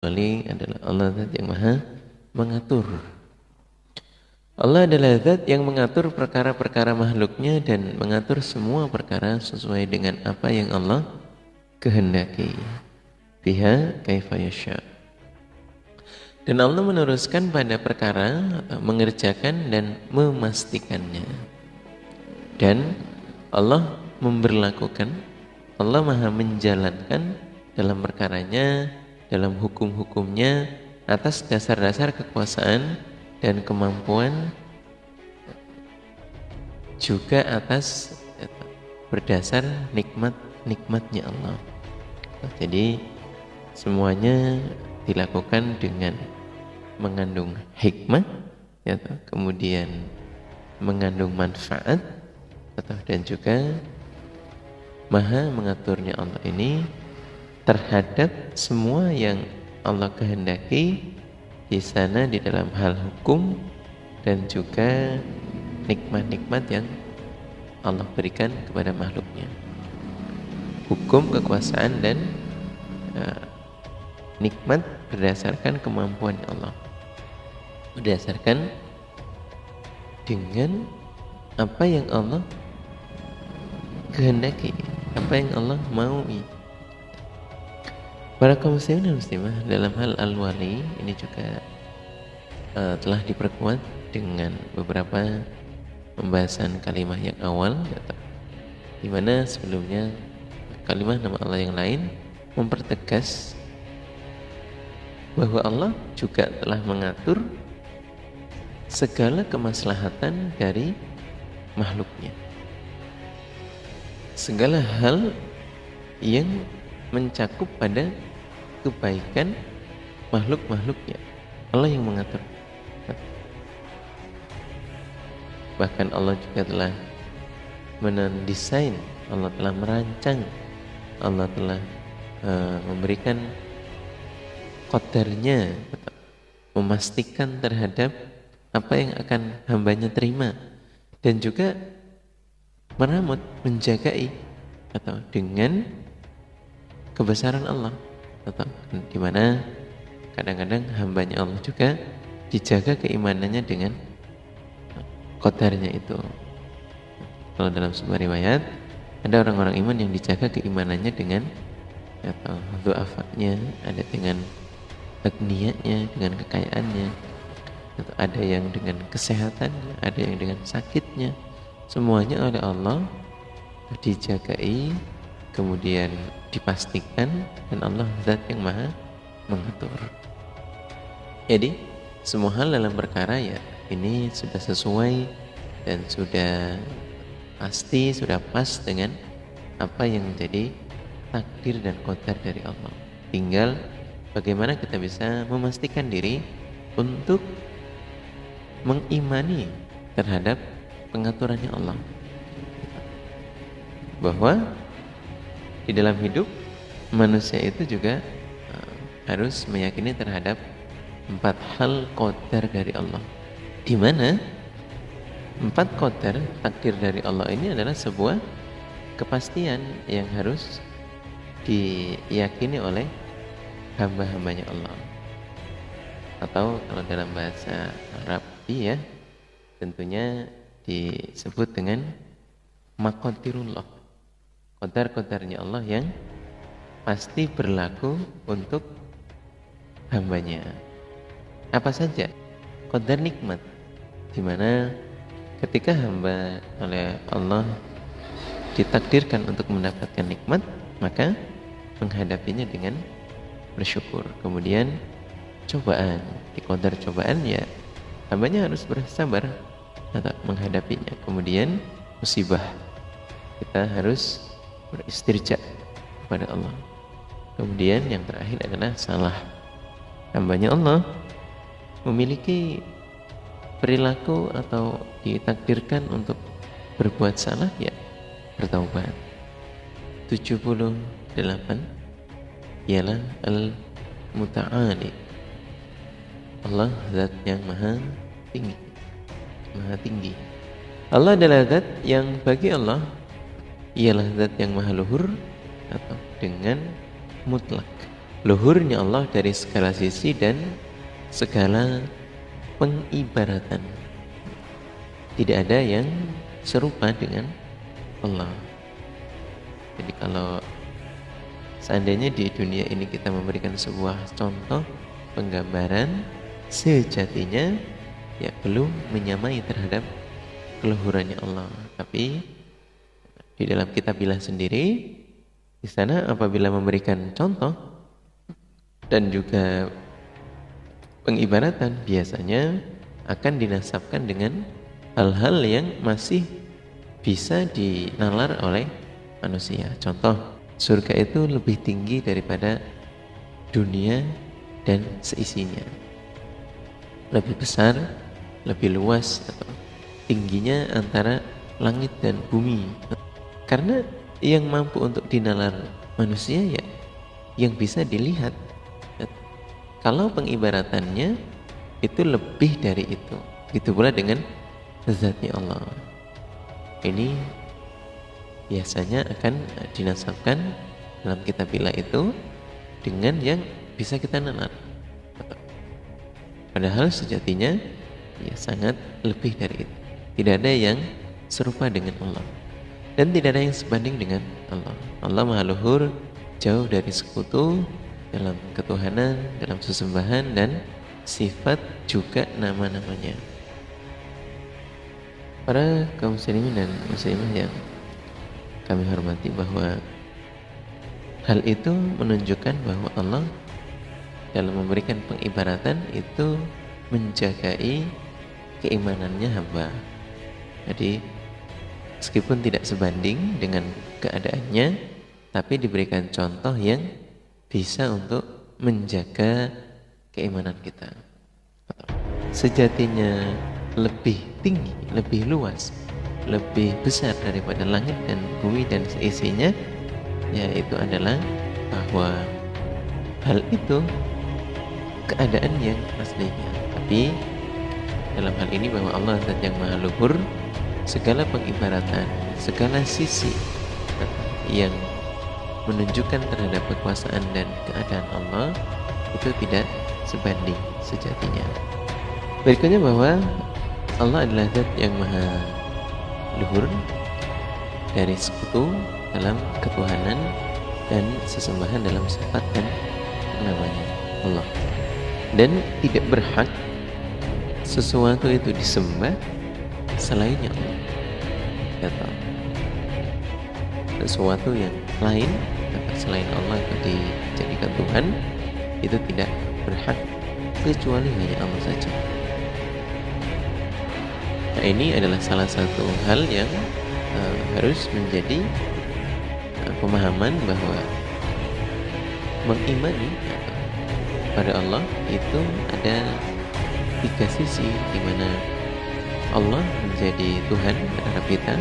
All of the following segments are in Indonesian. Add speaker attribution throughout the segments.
Speaker 1: Kecuali adalah Allah zat yang maha mengatur. Allah adalah zat yang mengatur perkara-perkara makhluknya dan mengatur semua perkara sesuai dengan apa yang Allah kehendaki. Biha kaifa yasha. Dan Allah meneruskan pada perkara atau mengerjakan dan memastikannya. Dan Allah memberlakukan, Allah maha menjalankan dalam perkaranya, dalam hukum-hukumnya atas dasar-dasar kekuasaan dan kemampuan, juga atas berdasar nikmat-nikmatnya Allah. Jadi semuanya dilakukan dengan mengandung hikmah, ya, kemudian mengandung manfaat, dan juga maha mengaturnya Allah ini terhadap semua yang Allah kehendaki di sana di dalam hal hukum dan juga nikmat-nikmat yang Allah berikan kepada makhluknya. Hukum, kekuasaan, dan nikmat berdasarkan kemampuan Allah, berdasarkan dengan apa yang Allah kehendaki, apa yang Allah maui. Para kaum muslimin dan muslimah, dalam hal al-wali ini juga telah diperkuat dengan beberapa pembahasan kalimah yang awal, di mana sebelumnya kalimah nama Allah yang lain mempertegas bahwa Allah juga telah mengatur segala kemaslahatan dari makhluknya, segala hal yang mencakup pada kebaikan makhluk-makhluknya, Allah yang mengatur. Bahkan Allah juga telah mendesain, Allah telah merancang, Allah telah memberikan qadarnya, memastikan terhadap apa yang akan hambanya terima, dan juga meramut, menjagai atau dengan kebesaran Allah, atau di mana kadang-kadang hambanya Allah juga dijaga keimanannya dengan qadarnya itu. Kalau dalam sebuah riwayat ada orang-orang iman yang dijaga keimanannya dengan atau du'afanya, ada dengan agniyanya, dengan kekayaannya, atau ada yang dengan kesehatannya, ada yang dengan sakitnya. Semuanya oleh Allah dijagai, kemudian dipastikan, dan Allah zat yang maha mengatur. Jadi semua hal dalam perkara ya ini sudah sesuai dan sudah pasti, sudah pas dengan apa yang menjadi takdir dan qadar dari Allah. Tinggal bagaimana kita bisa memastikan diri untuk mengimani terhadap pengaturannya Allah, bahwa di dalam hidup manusia itu juga harus meyakini terhadap 4 hal qadar dari Allah, di mana 4 qadar takdir dari Allah ini adalah sebuah kepastian yang harus diyakini oleh hamba-hambanya Allah, atau kalau dalam bahasa Arab ya tentunya disebut dengan maqadirullah, qadar-qadarnya Allah yang pasti berlaku untuk hambanya. Apa saja? Qadar nikmat, di mana ketika hamba oleh Allah ditakdirkan untuk mendapatkan nikmat, maka menghadapinya dengan bersyukur. Kemudian cobaan, di qadar cobaan ya hambanya harus bersabar atau menghadapinya. Kemudian musibah, kita harus beristirja kepada Allah. Kemudian yang terakhir adalah salah, hambanya Allah memiliki perilaku atau ditakdirkan untuk berbuat salah, ya bertaubat. 78 ialah al-muta'ali, Allah zat yang maha tinggi, maha tinggi. Allah adalah zat yang bagi Allah ialah zat yang maha luhur atau dengan mutlak. luhurnya Allah dari segala sisi dan segala pengibaratan. Tidak ada yang serupa dengan Allah. Jadi kalau seandainya di dunia ini kita memberikan sebuah contoh penggambaran, sejatinya ya belum menyamai terhadap keluhurannya Allah. Tapi di dalam kitabillah sendiri, di sana apabila memberikan contoh dan juga pengibaratan, biasanya akan dinasabkan dengan hal-hal yang masih bisa dinalar oleh manusia. Contoh, surga itu lebih tinggi daripada dunia dan seisinya, lebih besar, lebih luas, atau tingginya antara langit dan bumi. Karena yang mampu untuk dinalar manusia ya yang bisa dilihat. Kalau pengibaratannya itu lebih dari itu. Begitu pula dengan zatnya Allah. Ini biasanya akan dinasabkan dalam kitabillah itu dengan yang bisa kita nalar. Padahal sejatinya ya sangat lebih dari itu. Tidak ada yang serupa dengan Allah, dan tidak ada yang sebanding dengan Allah. Allah Maha Luhur, jauh dari sekutu dalam ketuhanan, dalam sesembahan dan sifat juga nama-namanya. Para kaum muslimin dan muslimah yang kami hormati, bahwa hal itu menunjukkan bahwa Allah dalam memberikan pengibaratan itu menjagai keimanannya hamba. Jadi meskipun tidak sebanding dengan keadaannya, tapi diberikan contoh yang bisa untuk menjaga keimanan kita. Sejatinya lebih tinggi, lebih luas, lebih besar daripada langit dan bumi dan seisinya, yaitu adalah bahwa hal itu keadaan yang aslinya. Tapi dalam hal ini bahwa Allah zat yang maha luhur, segala pengibaratan, segala sisi yang menunjukkan terhadap kekuasaan dan keadaan Allah itu tidak sebanding sejatinya. Berikutnya bahwa Allah adalah zat yang maha luhur dari sekutu dalam ketuhanan dan sesembahan dalam sifat dan namanya Allah, dan tidak berhak sesuatu itu disembah selainnya Allah. Kata sesuatu yang lain selain Allah itu dijadikan Tuhan, itu tidak berhak kecuali hanya Allah saja. Nah, ini adalah salah satu hal yang harus menjadi pemahaman bahwa mengimani pada Allah itu ada tiga sisi, di mana Allah menjadi Tuhan terhadap kita,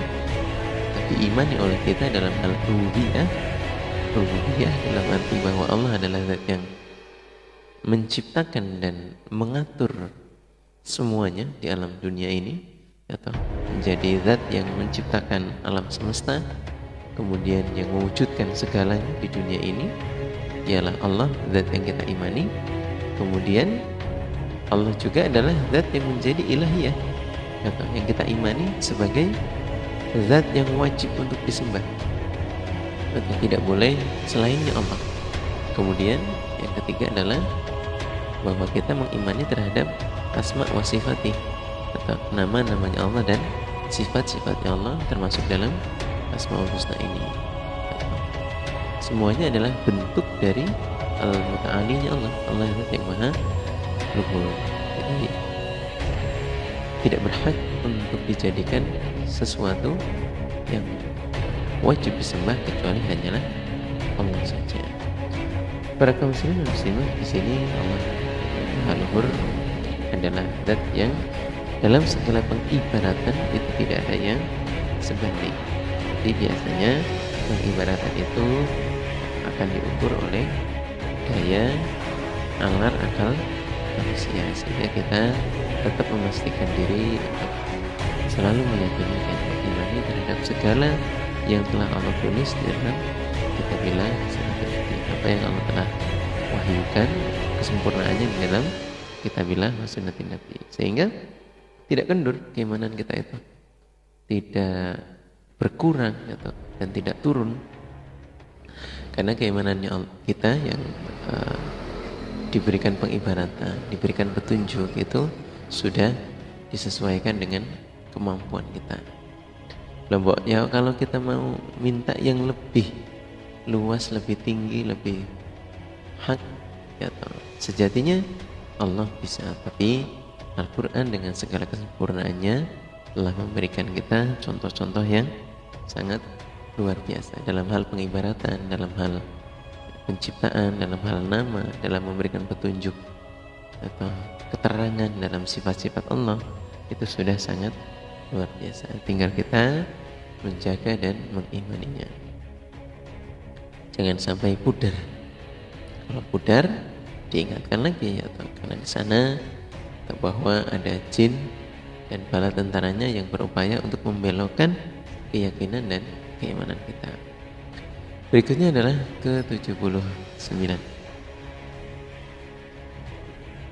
Speaker 1: diimani oleh kita dalam hal rububiyah dalam arti bahwa Allah adalah zat yang menciptakan dan mengatur semuanya di alam dunia ini, atau menjadi zat yang menciptakan alam semesta, kemudian yang mewujudkan segalanya di dunia ini. Dialah Allah, zat yang kita imani. Kemudian Allah juga adalah zat yang menjadi ilahiyah, atau yang kita imani sebagai zat yang wajib untuk disembah, atau tidak boleh selainnya Allah. Kemudian yang ketiga adalah bahwa kita mengimani terhadap asma wa sifati, atau nama-namanya Allah dan sifat-sifatnya Allah, termasuk dalam asmaul husna ini. Semuanya adalah bentuk dari al-muta'alinya Allah, Allah yang maha luhur. Jadi tidak berhak untuk dijadikan sesuatu yang wajib disembah kecuali hanyalah Allah saja. Para kaum muslimin dan muslimah, di sini Allah maha luhur adalah zat yang dalam segala pengibaratan itu tidak ada yang sebanding. Jadi biasanya pengibaratan itu akan diukur oleh daya nalar akal manusia, sehingga kita tetap memastikan diri untuk selalu meyakini dan mengimani terhadap segala yang telah Allah tulis di dalam kitabillah, seperti apa yang Allah telah wahyukan kesempurnaannya di dalam kitabillah wa sunnatin nabi, sehingga tidak kendur keimanan kita itu, tidak berkurang gitu, dan tidak turun, karena keimanannya kita yang diberikan pengibaratan, diberikan petunjuk itu sudah disesuaikan dengan kemampuan kita. Lombok ya, kalau kita mau minta yang lebih luas, lebih tinggi, lebih hak ya, sejatinya Allah bisa, tapi Al-Quran dengan segala kesempurnaannya telah memberikan kita contoh-contoh yang sangat luar biasa dalam hal pengibaratan, dalam hal penciptaan, dalam hal nama, dalam memberikan petunjuk atau keterangan dalam sifat-sifat Allah. Itu sudah sangat luar biasa, tinggal kita menjaga dan mengimaninya. Jangan sampai pudar. Kalau pudar, diingatkan lagi ya, karena di sana bahwa ada jin dan bala tentaranya yang berupaya untuk membelokkan keyakinan dan keimanan kita. Berikutnya adalah ke-79.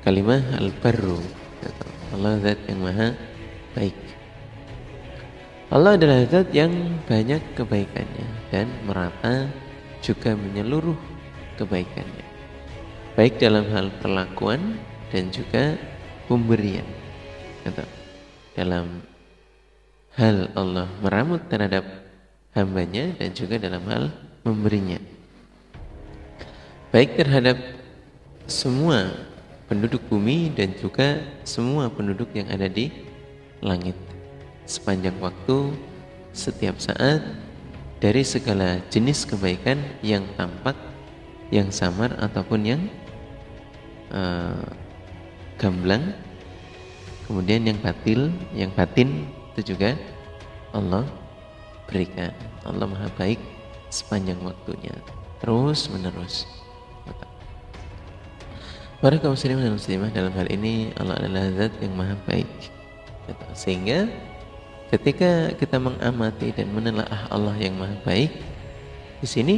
Speaker 1: Kalimah al-barru, Allah zat yang maha baik. Allah adalah zat yang banyak kebaikannya dan merata juga menyeluruh kebaikannya, baik dalam hal perlakuan dan juga pemberian. Dalam hal Allah meramut terhadap hambanya dan juga dalam hal memberinya, baik terhadap semua penduduk bumi dan juga semua penduduk yang ada di langit sepanjang waktu, setiap saat, dari segala jenis kebaikan yang tampak, yang samar ataupun yang gamblang, kemudian yang batin itu juga Allah berikan. Allah maha baik sepanjang waktunya, terus menerus. Para kaum muslimin dan muslimah, dalam hal ini Allah adalah zat yang maha baik, sehingga ketika kita mengamati dan menelaah Allah yang maha baik, di sini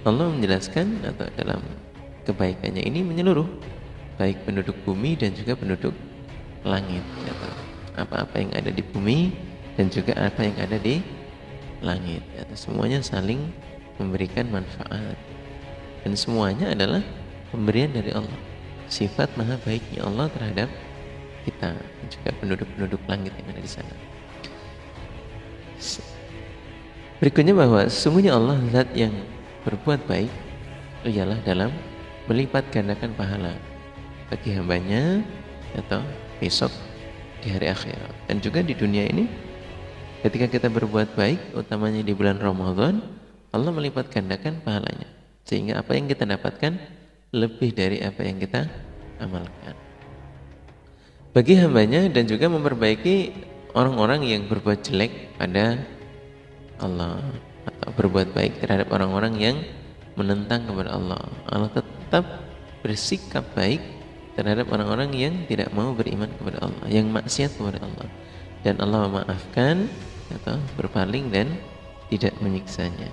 Speaker 1: Allah menjelaskan atau dalam kebaikannya ini menyeluruh, baik penduduk bumi dan juga penduduk langit. Apa-apa yang ada di bumi dan juga apa yang ada di langit, semuanya saling memberikan manfaat dan semuanya adalah pemberian dari Allah. Sifat maha baiknya Allah terhadap kita dan juga penduduk-penduduk langit yang ada di sana. Berikutnya bahwa sesungguhnya Allah zat yang berbuat baik ialah dalam melipat gandakan pahala bagi hambanya atau besok di hari akhirat, dan juga di dunia ini ketika kita berbuat baik, utamanya di bulan Ramadan, Allah melipat gandakan pahalanya, sehingga apa yang kita dapatkan lebih dari apa yang kita amalkan bagi hambanya, dan juga memperbaiki orang-orang yang berbuat jelek pada Allah atau berbuat baik terhadap orang-orang yang menentang kepada Allah. Allah tetap bersikap baik terhadap orang-orang yang tidak mau beriman kepada Allah, yang maksiat kepada Allah, dan Allah memaafkan atau berpaling dan tidak menyiksanya.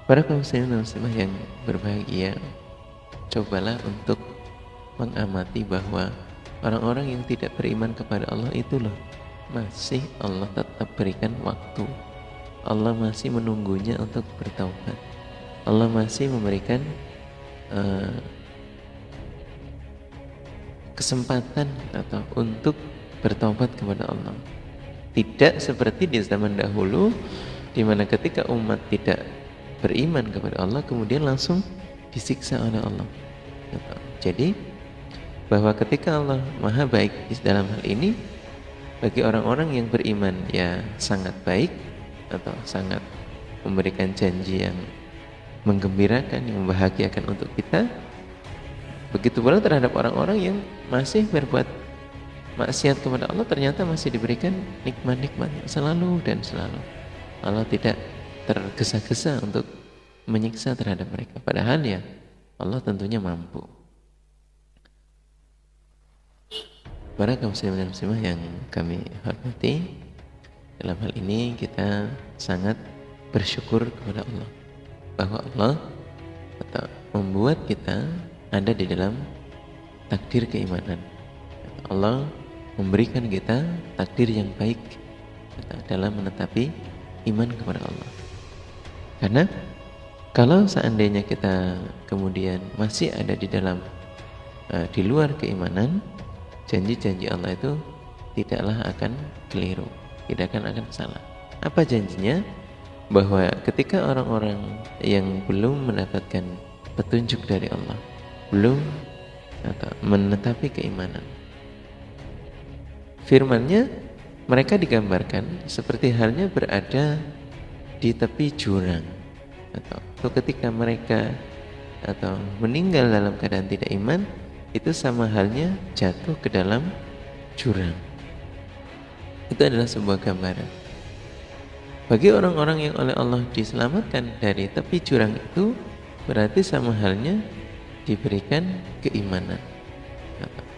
Speaker 1: Para kaum muslimin dan muslimah yang berbahagia, cobalah untuk mengamati bahwa orang-orang yang tidak beriman kepada Allah itulah masih Allah tetap berikan waktu. Allah masih menunggunya untuk bertaubat. Allah masih memberikan kesempatan atau untuk bertaubat kepada Allah. Tidak seperti di zaman dahulu, di mana ketika umat tidak beriman kepada Allah kemudian langsung disiksa oleh Allah. Jadi bahwa ketika Allah maha baik dalam hal ini, bagi orang-orang yang beriman ya sangat baik atau sangat memberikan janji yang menggembirakan, yang membahagiakan untuk kita. Begitu pula terhadap orang-orang yang masih berbuat maksiat kepada Allah, ternyata masih diberikan nikmat-nikmat selalu dan selalu. Allah tidak tergesa-gesa untuk menyiksa terhadap mereka, padahal ya Allah tentunya mampu. Para kaum muslimin dan muslimah yang kami hormati, dalam hal ini kita sangat bersyukur kepada Allah bahwa Allah membuat kita ada di dalam takdir keimanan. Allah memberikan kita takdir yang baik dalam menetapi iman kepada Allah. Karena kalau seandainya kita kemudian masih ada di dalam di luar keimanan, janji-janji Allah itu tidaklah akan keliru, tidak akan salah. Apa janjinya? Bahwa ketika orang-orang yang belum mendapatkan petunjuk dari Allah, belum menetapi keimanan, firman-Nya mereka digambarkan seperti halnya berada di tepi jurang, atau ketika mereka meninggal dalam keadaan tidak iman, itu sama halnya jatuh ke dalam jurang. Itu adalah sebuah gambaran. Bagi orang-orang yang oleh Allah diselamatkan dari tepi jurang itu, berarti sama halnya diberikan keimanan.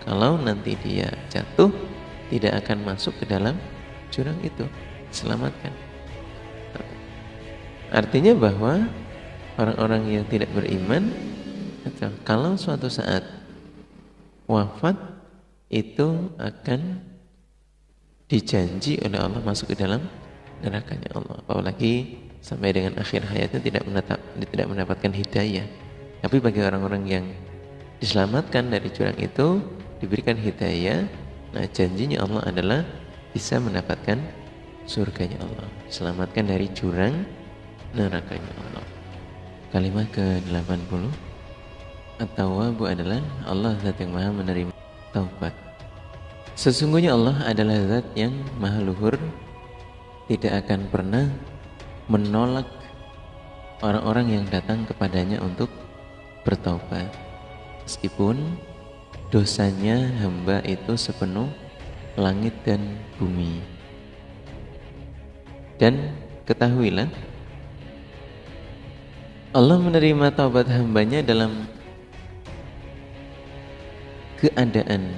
Speaker 1: Kalau nanti dia jatuh, tidak akan masuk ke dalam jurang itu, diselamatkan. Artinya bahwa orang-orang yang tidak beriman, kalau suatu saat wafat, itu akan dijanji oleh Allah masuk ke dalam nerakanya Allah. Apalagi sampai dengan akhir hayatnya tidak mendapatkan hidayah. Tapi bagi orang-orang yang diselamatkan dari jurang itu, diberikan hidayah, nah janjinya Allah adalah bisa mendapatkan surganya Allah, diselamatkan dari jurang nerakanya Allah. Kalimat ke-80, At-Tawwabu adalah Allah zat yang maha menerima taubat. Sesungguhnya Allah adalah zat yang maha luhur, tidak akan pernah menolak orang-orang yang datang kepadanya untuk bertaubat, meskipun dosanya hamba itu sepenuh langit dan bumi. Dan ketahuilah, Allah menerima taubat hambanya dalam keadaan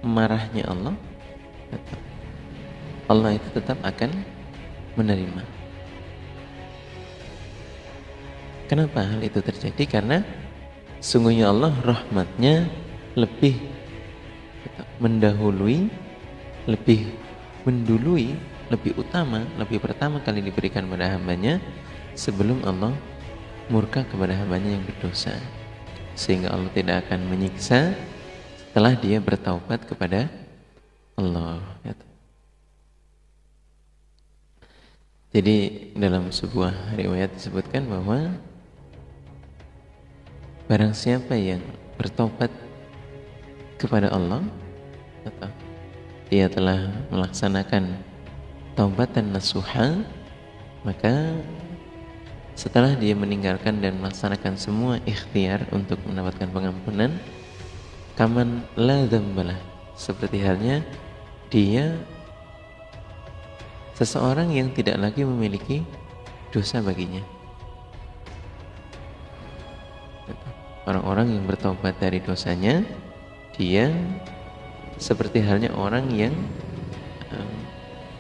Speaker 1: marahnya Allah. Allah itu tetap akan menerima. Kenapa hal itu terjadi? Karena sungguhnya Allah rahmatnya lebih mendahului, lebih mendului, lebih utama, lebih pertama kali diberikan pada hambanya sebelum Allah murka kepada hambanya yang berdosa, sehingga Allah tidak akan menyiksa setelah dia bertaubat kepada Allah. Jadi dalam sebuah riwayat disebutkan bahwa barang siapa yang bertaubat kepada Allah, atau dia telah melaksanakan taubatan nasuha, maka setelah dia meninggalkan dan melaksanakan semua ikhtiar untuk mendapatkan pengampunan, kaman la dzambalah, seperti halnya dia seseorang yang tidak lagi memiliki dosa baginya. Orang-orang yang bertobat dari dosanya, dia seperti halnya orang yang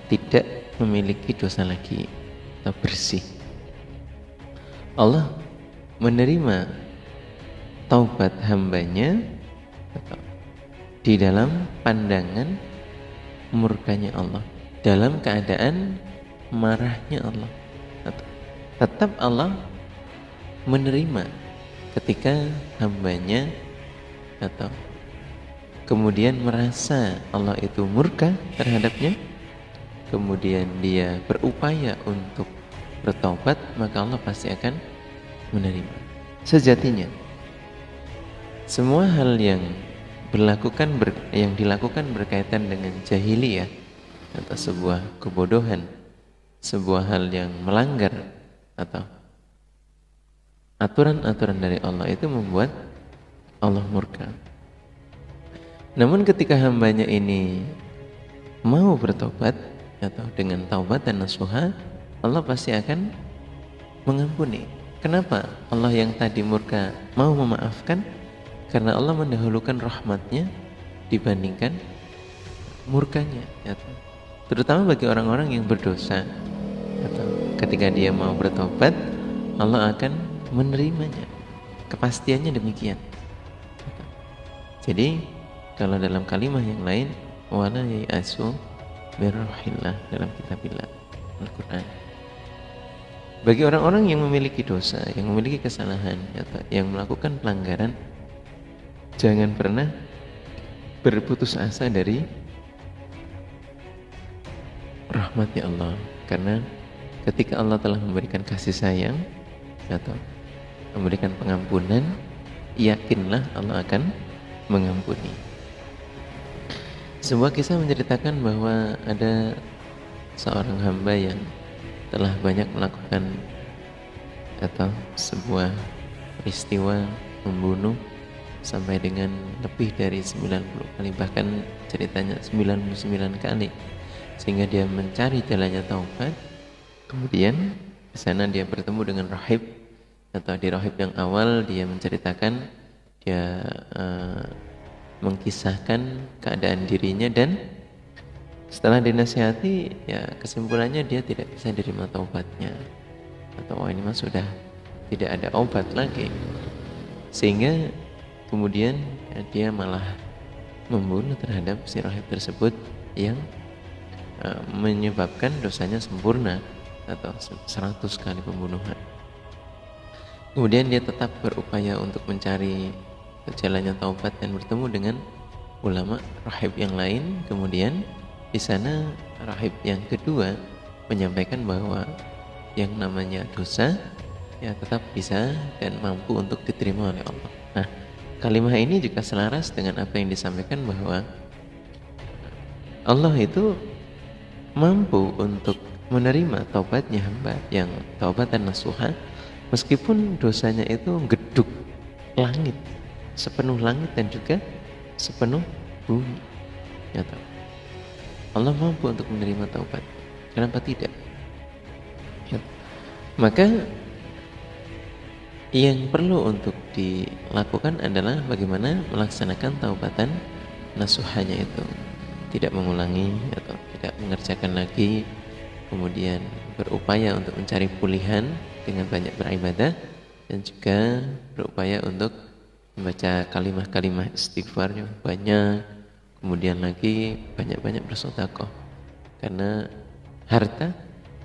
Speaker 1: tidak memiliki dosa lagi, atau bersih. Allah menerima taubat hambanya di dalam pandangan murkanya Allah, dalam keadaan marahnya Allah. Tetap Allah menerima ketika hambanya atau kemudian merasa Allah itu murka terhadapnya, kemudian dia berupaya untuk bertaubat, maka Allah pasti akan menerima. Sejatinya semua hal yang dilakukan berkaitan dengan jahiliyah atau sebuah kebodohan, sebuah hal yang melanggar atau aturan-aturan dari Allah, itu membuat Allah murka. Namun ketika hambanya ini mau bertobat atau dengan taubat dan nasuha, Allah pasti akan mengampuni. Kenapa Allah yang tadi murka mau memaafkan? Karena Allah mendahulukan rahmatnya dibandingkan murkanya. Terutama bagi orang-orang yang berdosa, atau ketika dia mau bertobat, Allah akan menerimanya. kepastiannya demikian. Jadi kalau dalam kalimat yang lain, wala yai'asu min rauhillah dalam kitabillah Al-Quran. Bagi orang-orang yang memiliki dosa, yang memiliki kesalahan, atau yang melakukan pelanggaran, jangan pernah berputus asa dari rahmat-Nya Allah. Karena ketika Allah telah memberikan kasih sayang atau memberikan pengampunan, yakinlah Allah akan mengampuni. Sebuah kisah menceritakan bahwa ada seorang hamba yang telah banyak melakukan atau sebuah peristiwa membunuh sampai dengan lebih dari 90 kali, bahkan ceritanya 99 kali, sehingga dia mencari jalannya taubat. Kemudian di sana dia bertemu dengan rahib, atau di rahib yang awal dia menceritakan, dia mengkisahkan keadaan dirinya, dan setelah dinasihati, ya kesimpulannya dia tidak bisa diterima taubatnya, atau ini mah sudah tidak ada obat lagi, sehingga kemudian dia malah membunuh terhadap si rahib tersebut yang menyebabkan dosanya sempurna atau 100 kali pembunuhan. Kemudian dia tetap berupaya untuk mencari jalannya taubat dan bertemu dengan ulama rahib yang lain. Kemudian di sana rahib yang kedua menyampaikan bahwa yang namanya dosa ya tetap bisa dan mampu untuk diterima oleh Allah. Nah, kalimat ini juga selaras dengan apa yang disampaikan bahwa Allah itu mampu untuk menerima taubatnya hamba yang taubatan nasuha, meskipun dosanya itu geduk langit, sepenuh langit dan juga sepenuh bumi. Ya, Allah mampu untuk menerima taubat. Kenapa tidak? Ya. Maka yang perlu untuk dilakukan adalah bagaimana melaksanakan taubatan nasuhanya itu, tidak mengulangi atau tidak mengerjakan lagi, kemudian berupaya untuk mencari pulihan dengan banyak beribadah, dan juga berupaya untuk membaca kalimat-kalimat istighfarnya banyak, kemudian lagi banyak-banyak bersedekah, karena harta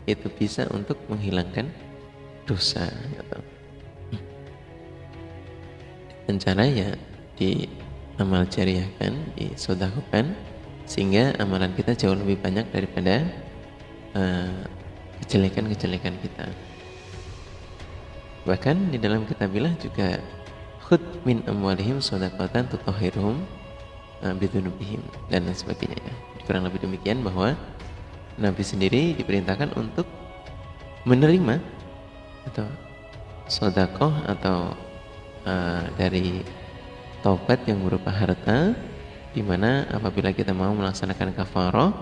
Speaker 1: itu bisa untuk menghilangkan dosa gitu. Dan caranya di amal jariahkan, disedekahkan, sehingga amalan kita jauh lebih banyak daripada kejelekan-kejelekan kita. Bahkan di dalam kitabillah juga khud min amwalihim shadaqatan tutahhiruhum bidunubihim dan lain sebagainya ya. Kurang lebih demikian, bahwa Nabi sendiri diperintahkan untuk menerima atau sedekah atau dari taubat yang berupa harta, di mana apabila kita mau melaksanakan kafarah,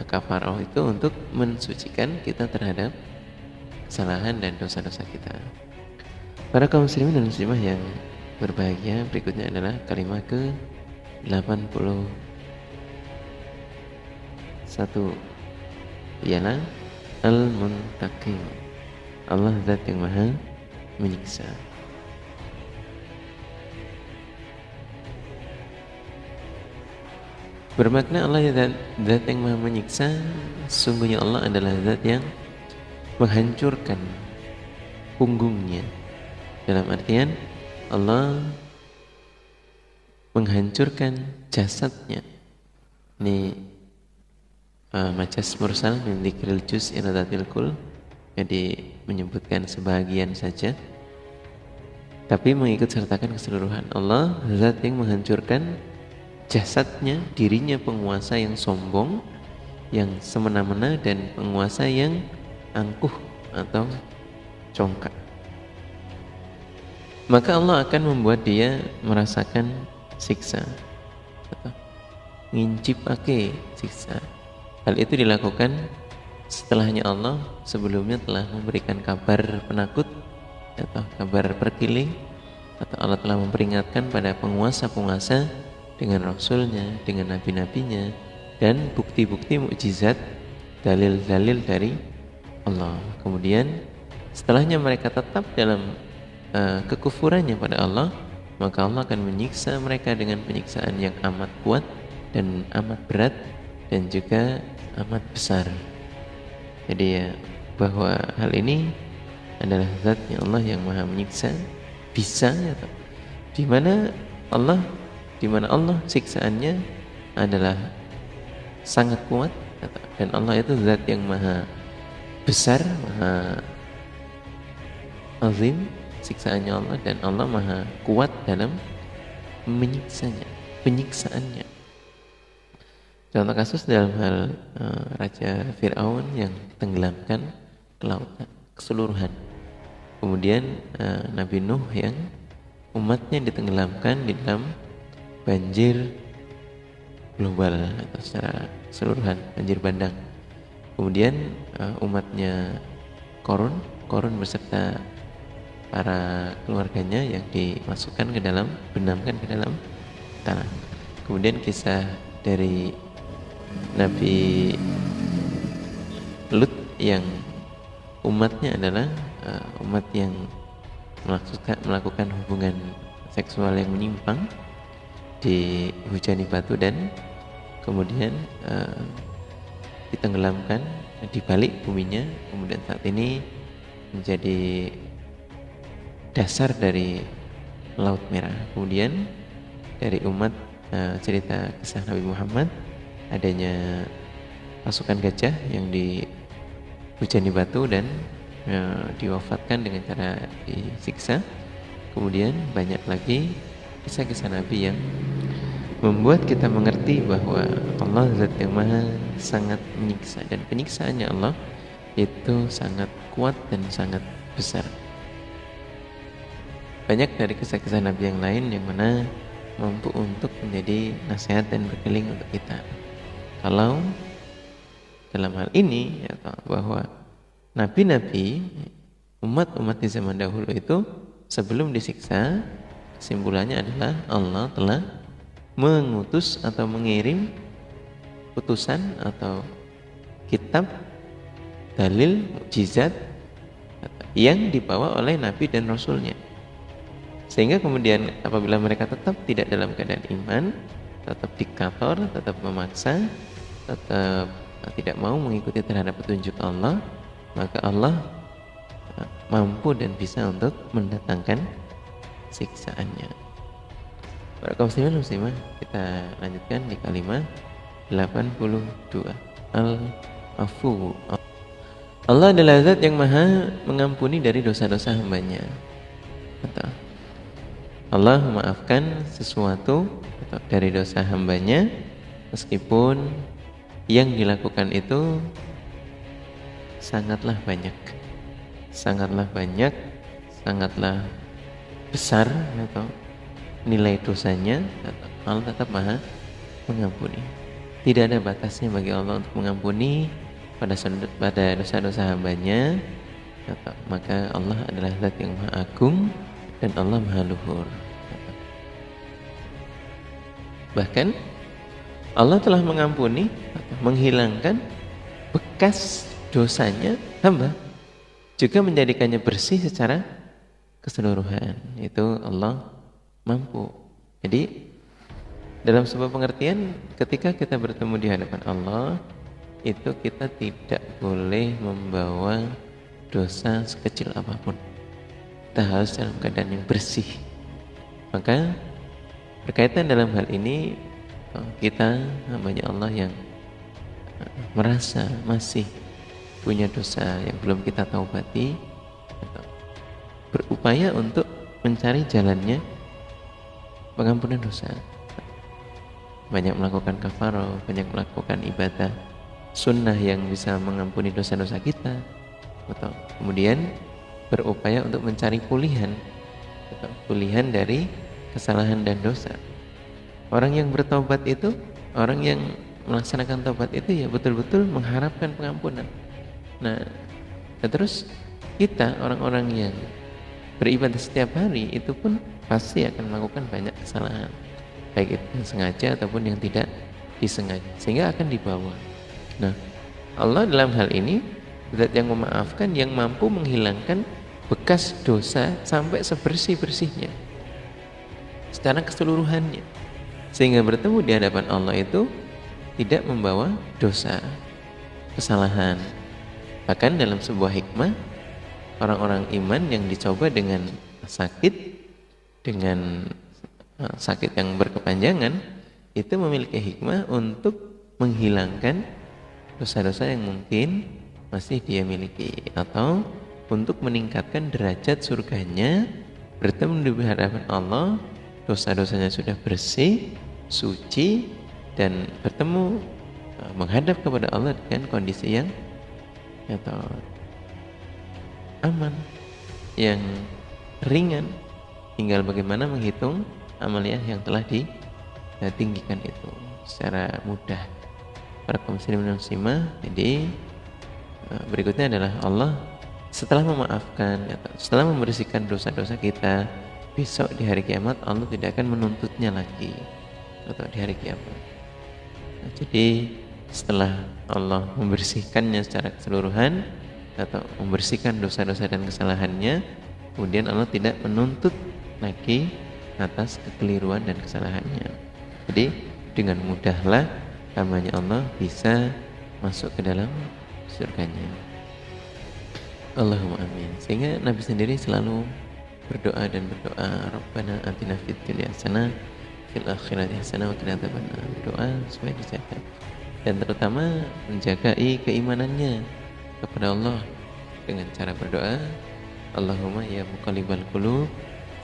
Speaker 1: kafarah itu untuk mensucikan kita terhadap kesalahan dan dosa-dosa kita. Para kaum muslimin dan muslimah yang berbahagia, berikutnya adalah kalimat ke 81, ialah Al-Muntaqim, Allah zat yang maha menyiksa. Bermakna Allah zat yang maha menyiksa, sungguhnya Allah adalah zat yang menghancurkan punggungnya. Dalam artian Allah menghancurkan jasadnya. Ini majas mursal min dzikril juz ila dzatil kul, jadi menyebutkan sebahagian saja tapi mengikut sertakan keseluruhan. Allah zat yang menghancurkan jasadnya, dirinya penguasa yang sombong, yang semena-mena, dan penguasa yang angkuh atau congkak. Maka Allah akan membuat dia merasakan siksa atau ngincipake siksa. Hal itu dilakukan setelahnya Allah sebelumnya telah memberikan kabar penakut atau kabar perkiling, atau Allah telah memperingatkan pada penguasa-penguasa dengan Rasulnya, dengan nabi-nabinya, dan bukti-bukti mukjizat, dalil-dalil dari Allah. Kemudian setelahnya mereka tetap dalam kekufurannya pada Allah, maka Allah akan menyiksa mereka dengan penyiksaan yang amat kuat dan amat berat dan juga amat besar. Jadi ya, bahwa hal ini adalah zatnya Allah yang maha menyiksa, bisa ya, di mana Allah siksaannya adalah sangat kuat, dan Allah itu zat yang maha besar, maha azim siksaannya Allah, dan Allah maha kuat dalam penyiksaannya. Contoh kasus dalam hal Raja Fir'aun yang tenggelamkan ke lautan keseluruhan. Kemudian Nabi Nuh yang umatnya ditenggelamkan di dalam banjir global atau secara keseluruhan, banjir bandang. Kemudian umatnya Korun beserta para keluarganya yang dimasukkan ke dalam, benamkan ke dalam tanah. Kemudian kisah dari Nabi Lut yang umatnya adalah umat yang melakukan hubungan seksual yang menyimpang, dihujani batu dan kemudian ditenggelamkan di balik buminya. Kemudian saat ini menjadi dasar dari Laut Merah. Kemudian dari umat cerita kisah Nabi Muhammad, adanya pasukan gajah yang dihujani batu dan diwafatkan dengan cara disiksa. Kemudian banyak lagi kisah-kisah Nabi yang membuat kita mengerti bahwa Allah zat yang maha sangat menyiksa, dan penyiksaannya Allah itu sangat kuat dan sangat besar. Banyak dari kisah-kisah Nabi yang lain yang mana mampu untuk menjadi nasihat dan berkeling untuk kita. Kalau dalam hal ini ya, bahwa nabi-nabi, umat-umat di zaman dahulu itu sebelum disiksa, kesimpulannya adalah Allah telah mengutus atau mengirim putusan atau kitab, dalil, mukjizat yang dibawa oleh nabi dan rasulnya. Sehingga kemudian apabila mereka tetap tidak dalam keadaan iman, tetap diktator, tetap memaksa, tetap tidak mau mengikuti terhadap petunjuk Allah, maka Allah mampu dan bisa untuk mendatangkan siksaannya. Para kaum muslimin muslimah, kita lanjutkan di kalimat 82. Al-Afu. Allah adalah zat yang maha mengampuni dari dosa-dosa hambanya. Atau Allah memaafkan sesuatu dari dosa hambanya meskipun yang dilakukan itu sangatlah banyak, sangatlah besar atau nilai dosanya, Allah tetap maha mengampuni. Tidak ada batasnya bagi Allah untuk mengampuni pada dosa-dosa hambanya. Maka Allah adalah zat yang maha agung dan Allah maha luhur. Bahkan Allah telah mengampuni, menghilangkan bekas dosanya hamba, juga menjadikannya bersih secara keseluruhan. Itu Allah mampu. Jadi dalam sebuah pengertian, ketika kita bertemu di hadapan Allah, itu kita tidak boleh membawa dosa sekecil apapun. Kita harus dalam keadaan yang bersih. Maka berkaitan dalam hal ini, kita hambanya Allah yang merasa masih punya dosa yang belum kita taubati, berupaya untuk mencari jalannya pengampunan dosa. Banyak melakukan kafarah, banyak melakukan ibadah sunnah yang bisa mengampuni dosa-dosa kita, atau kemudian berupaya untuk mencari pulihan dari kesalahan dan dosa. Orang yang bertobat itu, orang yang melaksanakan tobat itu ya betul-betul mengharapkan pengampunan. Nah, terus kita orang-orang yang beribadah setiap hari itu pun pasti akan melakukan banyak kesalahan, baik itu yang sengaja ataupun yang tidak disengaja, sehingga akan dibawa. Nah, Allah dalam hal ini zat yang memaafkan, yang mampu menghilangkan bekas dosa sampai sebersih-bersihnya secara keseluruhannya, sehingga bertemu di hadapan Allah itu tidak membawa dosa, kesalahan. Bahkan dalam sebuah hikmah, orang-orang iman yang dicoba dengan sakit, dengan sakit yang berkepanjangan, itu memiliki hikmah untuk menghilangkan dosa-dosa yang mungkin masih dia miliki, atau untuk meningkatkan derajat surganya. Bertemu di hadapan Allah, dosa-dosanya sudah bersih, suci, dan bertemu menghadap kepada Allah dengan kondisi yang atau aman, yang ringan. Tinggal bagaimana menghitung amaliyah yang telah ditinggikan itu secara mudah. Para kaum muslimin dan muslimah, jadi berikutnya adalah Allah setelah memaafkan atau setelah membersihkan dosa-dosa kita, besok di hari kiamat Allah tidak akan menuntutnya lagi atau di hari kiamat. Jadi setelah Allah membersihkannya secara keseluruhan atau membersihkan dosa-dosa dan kesalahannya, kemudian Allah tidak menuntut lagi atas kekeliruan dan kesalahannya. Jadi dengan mudahlah hambanya Allah bisa masuk ke dalam surganya. Allahumma amin. Sehingga Nabi sendiri selalu berdoa Rabbana atina fid dunya hasanah fil akhirati hasanah wa qina adzabannar. Doa supaya dijaga, dan terutama menjagai keimanannya kepada Allah dengan cara berdoa, Allahumma ya muqallibal qulub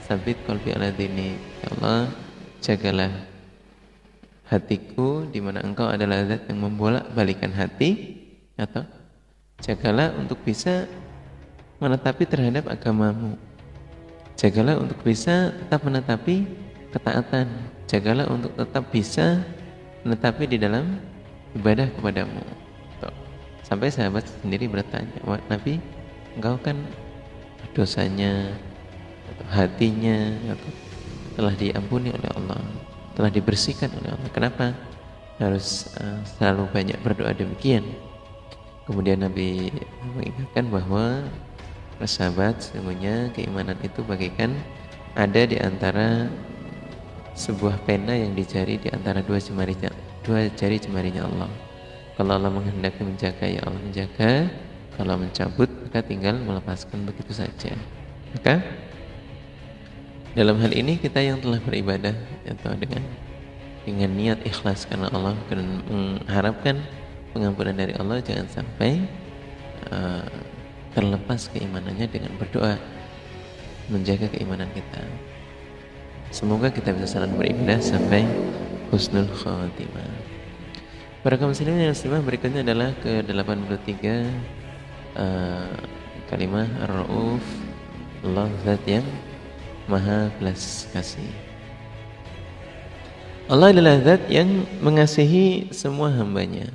Speaker 1: tsabbit qalbi ala dinik. Ya Allah, jagalah hatiku di mana Engkau adalah zat yang membolak-balikan hati, atau jagalah untuk bisa menetapi terhadap agamamu. Jagalah untuk bisa tetap menetapi ketaatan. Jagalah untuk tetap bisa menetapi di dalam ibadah kepadamu. Sampai sahabat sendiri bertanya, Nabi, engkau kan dosanya atau hatinya atau telah diampuni oleh Allah, telah dibersihkan oleh Allah, kenapa harus selalu banyak berdoa demikian? Kemudian Nabi mengingatkan bahwa sahabat, sesungguhnya keimanan itu bagaikan ada di antara sebuah pena yang dijari di antara dua jari jemarinya Allah. Kalau Allah menghendaki menjaga, ya Allah menjaga. Kalau mencabut, maka tinggal melepaskan begitu saja. Maka dalam hal ini kita yang telah beribadah atau dengan niat ikhlas karena Allah dan mengharapkan pengampunan dari Allah, jangan sampai terlepas keimanannya dengan berdoa menjaga keimanan kita. Semoga kita bisa selalu beribadah sampai husnul khatimah. Para kaum muslimin dan muslimah, berikutnya adalah ke-83 kalimat Ar-Rauf, Allah zat yang maha belas kasih. Allah adalah zat yang mengasihi semua hambanya.